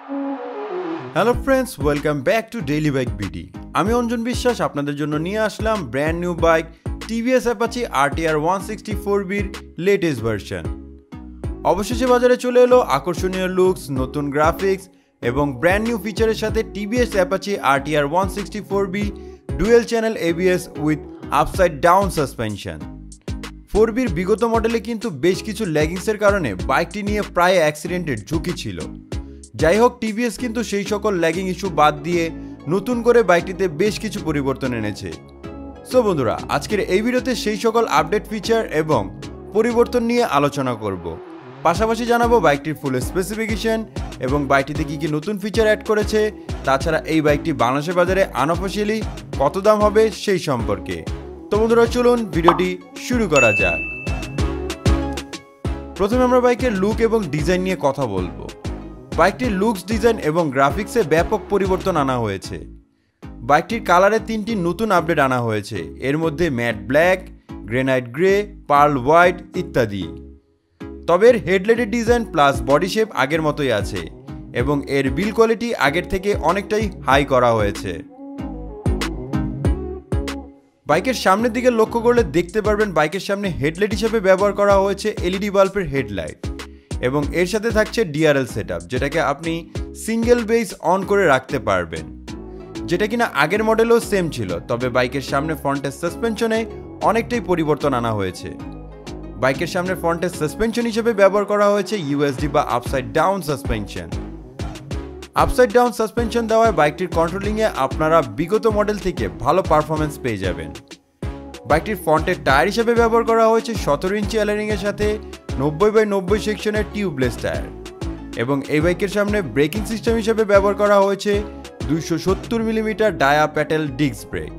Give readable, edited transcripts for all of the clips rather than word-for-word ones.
Hello friends, welcome back to Daily Bike BD. আমি অঞ্জন বিশ্বাস আপনাদের জন্য নিয়ে আসলাম brand new bike TVS Apache RTR 164B'র লেটেস্ট ভার্সন। অবশেষে বাজারে চলে এলো আকর্ষণীয় লুকস, নতুন গ্রাফিক্স এবং ব্র্যান্ড নিউ ফিচারের সাথে TVS Apache RTR 164B dual channel ABS with upside down suspension. 4B'র বিগত মডেলে কিন্তু বেশ কিছু ল্যাগিংসের কারণে বাইকটি নিয়ে প্রায় অ্যাক্সিডেন্টের ঝুঁকি ছিল। যাই হোক, টিভিএস কিন্তু সেই সকল ল্যাগিং ইস্যু বাদ দিয়ে নতুন করে বাইকটিতে বেশ কিছু পরিবর্তন এনেছে। সো বন্ধুরা, আজকের এই ভিডিওতে সেই সকল আপডেট ফিচার এবং পরিবর্তন নিয়ে আলোচনা করব। পাশাপাশি জানাবো বাইকটির ফুল স্পেসিফিকেশন এবং বাইকটিতে কী কী নতুন ফিচার অ্যাড করেছে। তাছাড়া এই বাইকটি বাংলাদেশের বাজারে আনঅফিশিয়ালি কত দাম হবে সেই সম্পর্কে। তো বন্ধুরা, চলুন ভিডিওটি শুরু করা যাক। প্রথমে আমরা বাইকের লুক এবং ডিজাইন নিয়ে কথা বলবো। বাইকটির লুকস, ডিজাইন এবং গ্রাফিক্সে ব্যাপক পরিবর্তন আনা হয়েছে। বাইকটির কালারে 3টি নতুন আপডেট আনা হয়েছে, এর মধ্যে matte black, granite grey, pearl white ইত্যাদি। তবে এর হেডলাইটের ডিজাইন প্লাস বডি শেপ আগের মতোই আছে এবং এর বিল কোয়ালিটি আগের থেকে অনেকটাই হাই করা হয়েছে। বাইকের সামনের দিকে লক্ষ্য করলে দেখতে পারবেন বাইকের সামনে হেডলাইট হিসেবে ব্যবহার করা হয়েছে LED বাল্বের হেডলাইট এবং এর সাথে থাকছে DRL সেটআপ, যেটাকে আপনি সিঙ্গেল বেস অন করে রাখতে পারবেন, যেটা কিনা আগের মডেলেও সেম ছিল। তবে বাইকের সামনে ফ্রন্টের সাসপেনশনে অনেকটাই পরিবর্তন আনা হয়েছে। বাইকের সামনে ফ্রন্টের সাসপেনশন হিসেবে ব্যবহার করা হয়েছে USD বা upside down suspension. Upside down suspension দেওয়ায় বাইকটির কন্ট্রোলিংয়ে আপনারা বিগত মডেল থেকে ভালো পারফরমেন্স পেয়ে যাবেন। বাইকটির ফ্রন্টের টায়ার হিসেবে ব্যবহার করা হয়েছে 17 ইঞ্চি অ্যালারিংয়ের সাথে 90/90 সেকশনের টিউবলেস টায়ার এবং এই বাইকের সামনে ব্রেকিং সিস্টেম হিসেবে ব্যবহার করা হয়েছে 270 millimetre dia Patel disc brake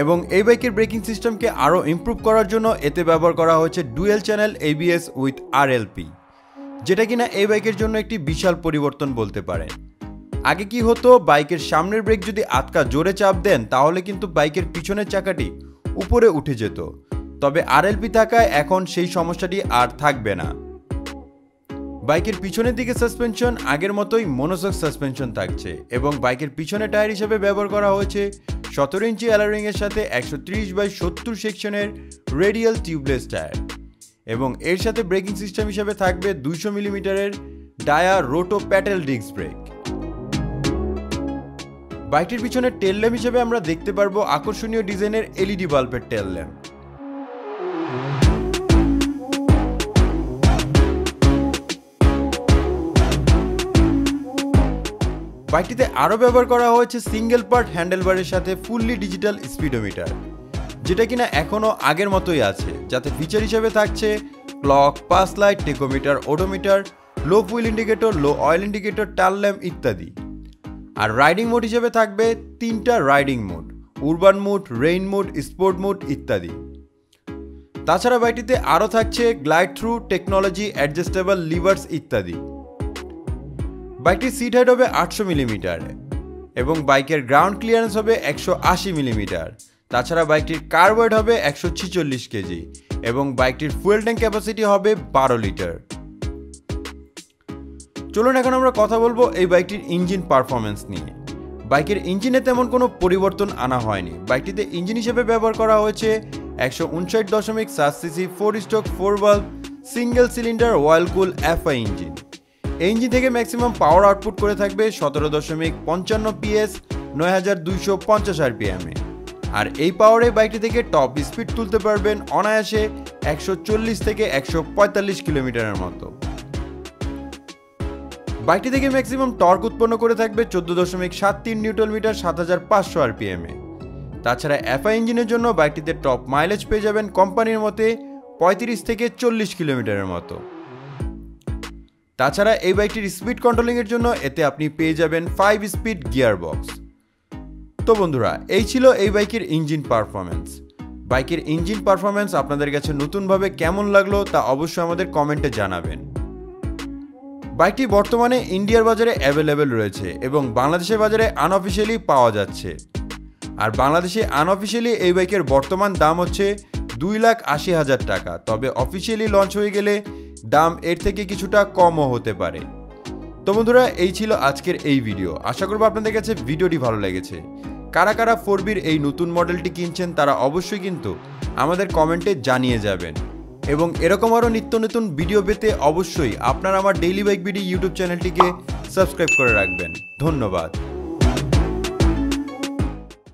এবং এই বাইকের ব্রেকিং সিস্টেমকে আরও ইমপ্রুভ করার জন্য এতে ব্যবহার করা হয়েছে dual channel ABS with RLP, যেটা কিনা এই বাইকের জন্য একটি বিশাল পরিবর্তন বলতে পারেন। আগে কি হতো, বাইকের সামনের ব্রেক যদি আটকা জোরে চাপ দেন তাহলে কিন্তু বাইকের পিছনের চাকাটি উপরে উঠে যেত। তবে RLP থাকায় এখন সেই সমস্যাটি আর থাকবে না। বাইকের পিছনের দিকে সাসপেনশন আগের মতোই মনোসক সাসপেনশন থাকছে এবং বাইকের পিছনে টায়ার হিসেবে ব্যবহার করা হয়েছে 17 ইঞ্চি অ্যালারিংয়ের সাথে 130/70 সেকশনের রেডিয়াল টিউবলেস টায়ার এবং এর সাথে ব্রেকিং সিস্টেম হিসেবে থাকবে 200 মিলিমিটারের ডায়া রোটো প্যাটেল ডিস্ক ব্রেক। বাইকটির পিছনে টেল ল্যাম্প হিসেবে আমরা দেখতে পারবো আকর্ষণীয় ডিজাইনের LED বাল্বের টেল ল্যাম্প। বাইকটিতে আরও ব্যবহার করা হয়েছে সিঙ্গেল পার্ট হ্যান্ডেলবারের সাথে ফুললি ডিজিটাল স্পিডোমিটার, যেটা কিনা এখনও আগের মতোই আছে, যাতে ফিচার হিসেবে থাকছে clock, pass light, tachometer, odometer, লো ফুয়েল ইন্ডিকেটর, লো অয়েল ইন্ডিকেটর, টাল ল্যাম্প ইত্যাদি। আর রাইডিং মোড হিসেবে থাকবে 3টা riding mode, urban mode, rain mode, sport mode ইত্যাদি। তাছাড়া বাইকটিতে আরও থাকছে glide through technology, adjustable livers ইত্যাদি। বাইকটির সিট হাইট হবে 800 মিলিমিটার এবং বাইকের গ্রাউন্ড ক্লিয়ারেন্স হবে 180 মিলিমিটার। তাছাড়া বাইকটির কার ওয়েট হবে 146 কেজি এবং বাইকটির ফুয়েল ট্যাঙ্ক ক্যাপাসিটি হবে 12 লিটার। চলুন এখন আমরা কথা বলবো এই বাইকটির ইঞ্জিন পারফরমেন্স নিয়ে। বাইকের ইঞ্জিনে তেমন কোনো পরিবর্তন আনা হয়নি। বাইকটিতে ইঞ্জিন হিসেবে ব্যবহার করা হয়েছে 159.7 CC 4 stroke 4 valve single cylinder oil কুল FI ইঞ্জিন। এই ইঞ্জিন থেকে ম্যাক্সিমাম পাওয়ার আউটপুট করে থাকবে 17.55 PS 9250 RPM এ। আর এই পাওয়ারে বাইকটি থেকে টপ স্পিড তুলতে পারবেন অনায়াসে 140 থেকে 145 কিলোমিটারের মতো। বাইকটি থেকে ম্যাক্সিমাম টর্ক উৎপন্ন করে থাকবে 14.73 নিউটন মিটার 7500 RPM এ। তাছাড়া FI ইঞ্জিনের জন্য বাইকটিতে টপ মাইলেজ পেয়ে যাবেন কোম্পানির মতে 35 থেকে 40 কিলোমিটারের মতো। তাছাড়া এই বাইকটির স্পিড কন্ট্রোলিংয়ের জন্য এতে আপনি পেয়ে যাবেন 5 স্পিড গিয়ার বক্স। তো বন্ধুরা, এই ছিল এই বাইকের ইঞ্জিন পারফরমেন্স। বাইকের ইঞ্জিন পারফরমেন্স আপনাদের কাছে নতুনভাবে কেমন লাগলো তা অবশ্যই আমাদের কমেন্টে জানাবেন। বাইকটি বর্তমানে ইন্ডিয়ার বাজারে অ্যাভেলেবেল রয়েছে এবং বাংলাদেশের বাজারে আনঅফিশিয়ালি পাওয়া যাচ্ছে। আর বাংলাদেশে আনঅফিশিয়ালি এই বাইকের বর্তমান দাম হচ্ছে 2,80,000 টাকা। তবে অফিশিয়ালি লঞ্চ হয়ে গেলে দাম এর থেকে কিছুটা কমও হতে পারে। তো বন্ধুরা, এই ছিল আজকের এই ভিডিও। আশা করব আপনাদের কাছে ভিডিওটি ভালো লেগেছে। কারা কারা 4Bর এই নতুন মডেলটি কিনছেন তারা অবশ্যই কিন্তু আমাদের কমেন্টে জানিয়ে যাবেন। এবং এরকম আরও নিত্য নতুন ভিডিও পেতে অবশ্যই আপনারা আমার ডেইলি বাইক বিডি ইউটিউব চ্যানেলটিকে সাবস্ক্রাইব করে রাখবেন। ধন্যবাদ।